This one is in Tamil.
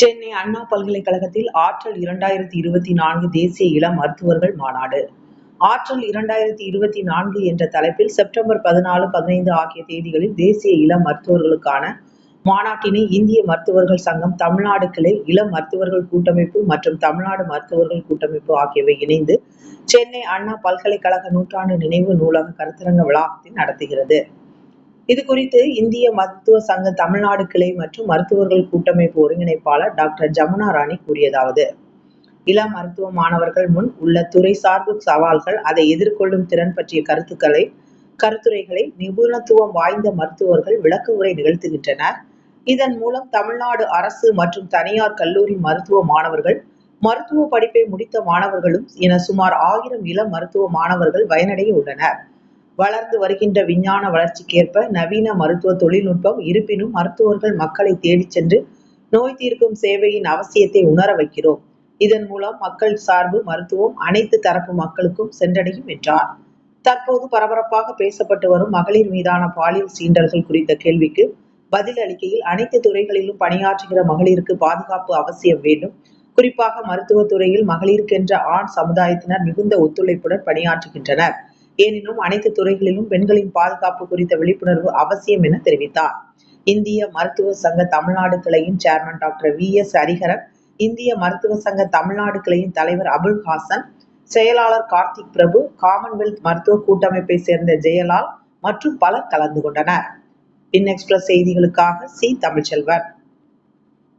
சென்னை அண்ணா பல்கலைக்கழகத்தில் ஆற்றல் 2024 தேசிய இளம் மருத்துவர்கள் மாநாடு. ஆற்றல் 2024 என்ற தலைப்பில் செப்டம்பர் 14, 15 ஆகிய தேதிகளில் தேசிய இளம் மருத்துவர்களுக்கான மாநாட்டினை இந்திய மருத்துவர்கள் சங்கம், தமிழ்நாடு கிளை, இளம் மருத்துவர்கள் கூட்டமைப்பு மற்றும் தமிழ்நாடு மருத்துவர்கள் கூட்டமைப்பு ஆகியவை இணைந்து சென்னை அண்ணா பல்கலைக்கழக நூற்றாண்டு நினைவு நூலக கருத்தரங்க வளாகத்தில் நடத்துகிறது. இது குறித்து இந்திய மருத்துவ சங்க தமிழ்நாடு கிளை மற்றும் மருத்துவர்கள் கூட்டமைப்பு ஒருங்கிணைப்பாளர் டாக்டர் ஜமுனா ராணி கூறியதாவது: இளம் மருத்துவ மாணவர்கள் முன் உள்ள துறை சார்பு சவால்கள், அதை எதிர்கொள்ளும் திறன் பற்றிய கருத்துரைகளை நிபுணத்துவம் வாய்ந்த மருத்துவர்கள் விளக்க உரை நிகழ்த்துகின்றனர். இதன் மூலம் தமிழ்நாடு அரசு மற்றும் தனியார் கல்லூரி மருத்துவ மாணவர்கள், மருத்துவ படிப்பை முடித்த மாணவர்களும் என சுமார் 1000 இளம் மருத்துவ மாணவர்கள் பயனடைய உள்ளனர். வளர்ந்து வருகின்ற விஞ்ஞான வளர்ச்சிக்கேற்ப நவீன மருத்துவ தொழில்நுட்பம் இருப்பினும் மருத்துவர்கள் மக்களை தேடிச் சென்று நோய் தீர்க்கும் சேவையின் அவசியத்தை உணர வைக்கிறோம். இதன் மூலம் மக்கள் சார்பு மருத்துவம் அனைத்து தரப்பு மக்களுக்கும் சென்றடையும் என்றார். தற்போது பரபரப்பாக பேசப்பட்டு வரும் மகளிர் மீதான பாலியல் சீண்டல்கள் குறித்த கேள்விக்கு பதில் அளிக்கையில், அனைத்து துறைகளிலும் பணியாற்றுகிற மகளிருக்கு பாதுகாப்பு அவசியம் வேண்டும். குறிப்பாக மருத்துவ துறையில் மகளிருக்கென்ற ஆண் சமுதாயத்தினர் மிகுந்த ஒத்துழைப்புடன் பணியாற்றுகின்றனர். எனினும் அனைத்து துறைகளிலும் பெண்களின் பாதுகாப்பு குறித்த விழிப்புணர்வு அவசியம் என தெரிவித்தார். இந்திய மருத்துவ சங்க தமிழ்நாடு கிளையின் சேர்மன் டாக்டர் VS ஹரிஹரன், இந்திய மருத்துவ சங்க தமிழ்நாடு கிளையின் தலைவர் அபுல் ஹாசன், செயலாளர் கார்த்திக் பிரபு, காமன்வெல்த் மருத்துவ கூட்டமைப்பை சேர்ந்த ஜெயலால் மற்றும் பலர் கலந்து கொண்டனர். பின் எக்ஸ்பிரஸ் செய்திகளுக்காக சி. தமிழ்ச்செல்வன்.